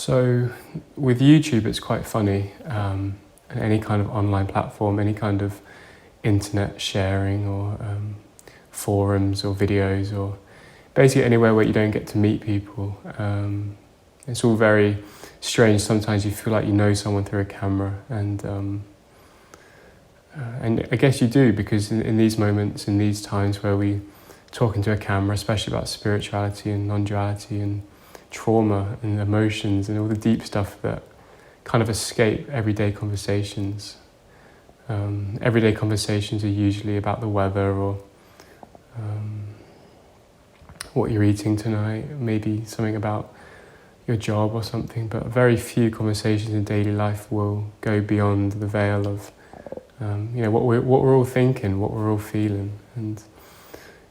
So with YouTube, it's quite funny. Any kind of online platform, any kind of internet sharing or forums or videos or basically anywhere where you don't get to meet people. It's all very strange. Sometimes you feel like you know someone through a camera, and I guess you do, because in these moments, in these times where we talk into a camera, especially about spirituality and non-duality and trauma and emotions and all the deep stuff that kind of escape everyday conversations. Everyday conversations are usually about the weather or what you're eating tonight, maybe something about your job or something, but very few conversations in daily life will go beyond the veil of what we're all thinking, what we're all feeling. And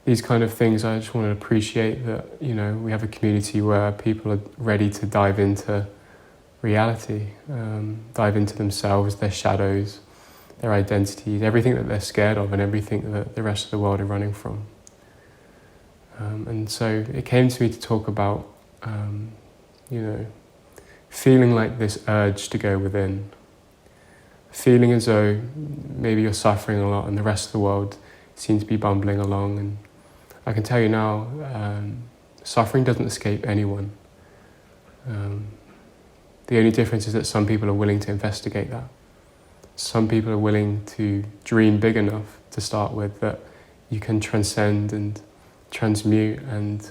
these kind of things, I just want to appreciate that, we have a community where people are ready to dive into reality, dive into themselves, their shadows, their identities, everything that they're scared of and everything that the rest of the world are running from. And so it came to me to talk about, feeling like this urge to go within, feeling as though maybe you're suffering a lot and the rest of the world seems to be bumbling along. And I can tell you now, suffering doesn't escape anyone. The only difference is that some people are willing to investigate that. Some people are willing to dream big enough to start with that you can transcend and transmute and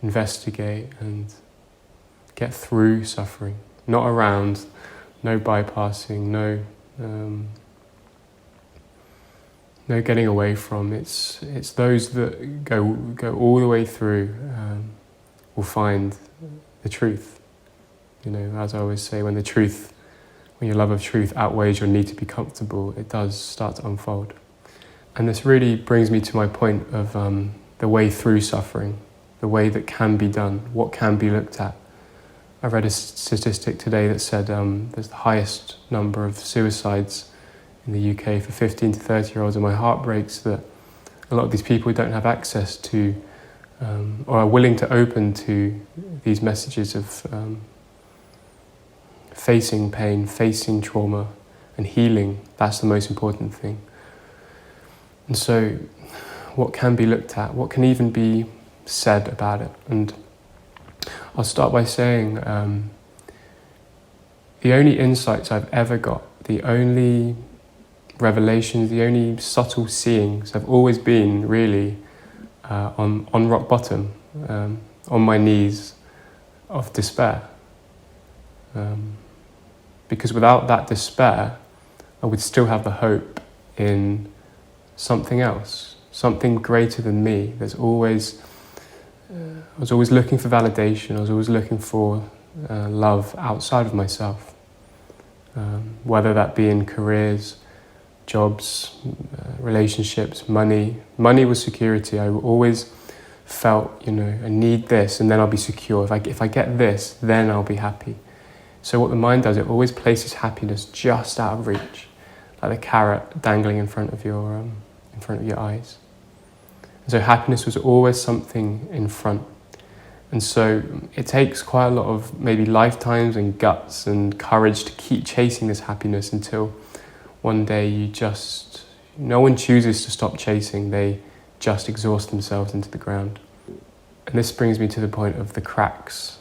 investigate and get through suffering. Not around, no bypassing, no getting away from. It's those that go all the way through will find the truth. As I always say, when your love of truth outweighs your need to be comfortable, it does start to unfold. And this really brings me to my point of the way through suffering, the way that can be done, what can be looked at. I read a statistic today that said there's the highest number of suicides in the UK for 15 to 30-year-olds, and my heart breaks that a lot of these people don't have access to or are willing to open to these messages of facing pain, facing trauma, and healing. That's the most important thing. And so what can be looked at, what can even be said about it? And I'll start by saying the only insights I've ever got, the only revelations, the only subtle seeings have always been really on rock bottom, on my knees of despair. Because without that despair, I would still have the hope in something else, something greater than me. I was always looking for validation. I was always looking for love outside of myself, whether that be in careers, jobs, relationships, money. Money was security. I always felt, I need this and then I'll be secure. If I get this, then I'll be happy. So what the mind does, it always places happiness just out of reach, like the carrot dangling in front of your eyes. And so happiness was always something in front. And so it takes quite a lot of maybe lifetimes and guts and courage to keep chasing this happiness until one day no one chooses to stop chasing, they just exhaust themselves into the ground. And this brings me to the point of the cracks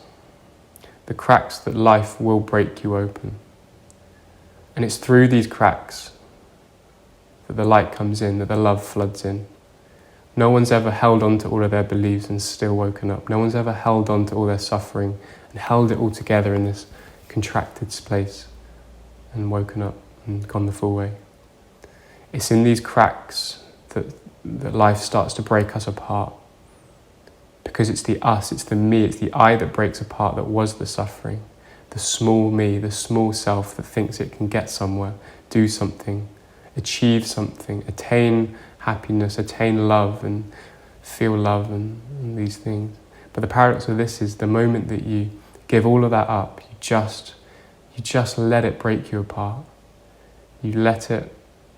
that life will break you open. And it's through these cracks that the light comes in, that the love floods in. No one's ever held on to all of their beliefs and still woken up. No one's ever held on to all their suffering and held it all together in this contracted space and woken up and gone the full way. It's in these cracks that life starts to break us apart. Because it's the us, it's the me, it's the I that breaks apart that was the suffering. The small me, the small self that thinks it can get somewhere, do something, achieve something, attain happiness, attain love and feel love and these things. But the paradox of this is the moment that you give all of that up, you just let it break you apart. You let it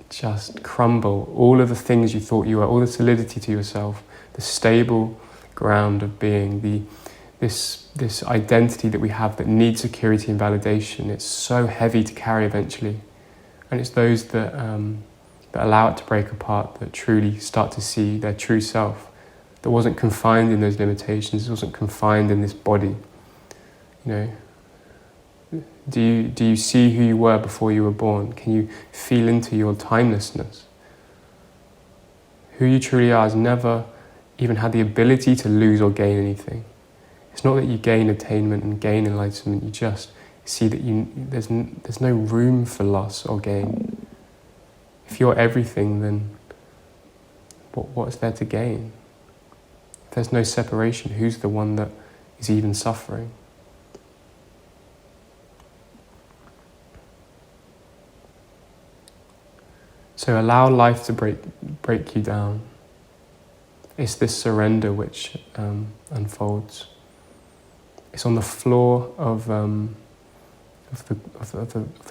just crumble. All of the things you thought you were, all the solidity to yourself, the stable ground of being, this this identity that we have that needs security and validation. It's so heavy to carry eventually. And it's those that allow it to break apart, that truly start to see their true self, that wasn't confined in those limitations, wasn't confined in this body. You know, do you see who you were before you were born? Can you feel into your timelessness? Who you truly are has never even had the ability to lose or gain anything. It's not that you gain attainment and gain enlightenment, you just see that there's no room for loss or gain. If you're everything, then what's there to gain? If there's no separation, who's the one that is even suffering? So allow life to break you down. It's this surrender which unfolds. It's on the floor of the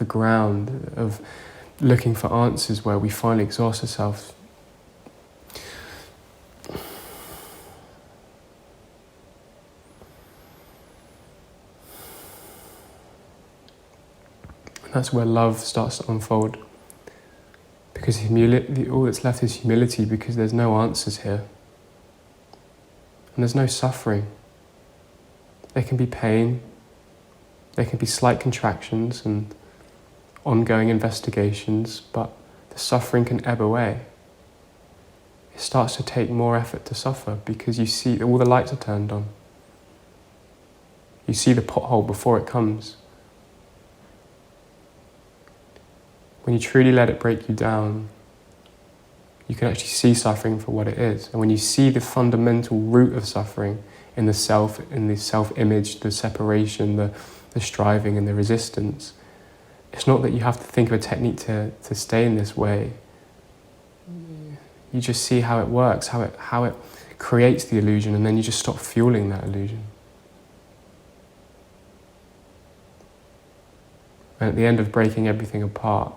ground, of looking for answers, where we finally exhaust ourselves. And that's where love starts to unfold. Because all that's left is humility, because there's no answers here. And there's no suffering. There can be pain, there can be slight contractions and ongoing investigations, but the suffering can ebb away. It starts to take more effort to suffer because you see that all the lights are turned on. You see the pothole before it comes. When you truly let it break you down, you can actually see suffering for what it is. And when you see the fundamental root of suffering in the self-image, the separation, the striving and the resistance, it's not that you have to think of a technique to stay in this way. You just see how it works, how it creates the illusion, and then you just stop fueling that illusion. And at the end of breaking everything apart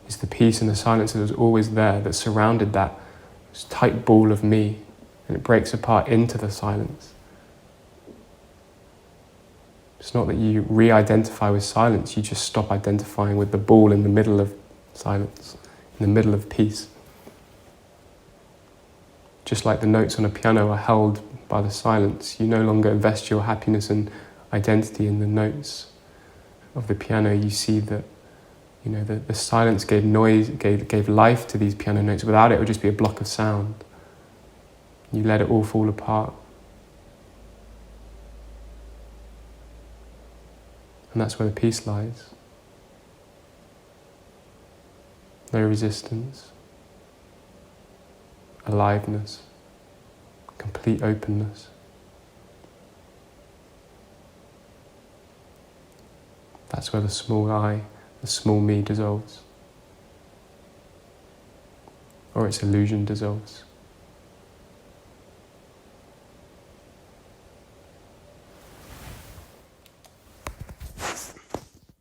is the peace and the silence that was always there, that surrounded that tight ball of me, and it breaks apart into the silence. It's not that you re-identify with silence, you just stop identifying with the ball in the middle of silence, in the middle of peace. Just like the notes on a piano are held by the silence, you no longer invest your happiness and identity in the notes of the piano. You see that, you know, the silence gave noise, gave life to these piano notes. Without it, it would just be a block of sound. You let it all fall apart. And that's where the peace lies. No resistance, aliveness, complete openness. That's where the small I, the small me dissolves, or its illusion dissolves.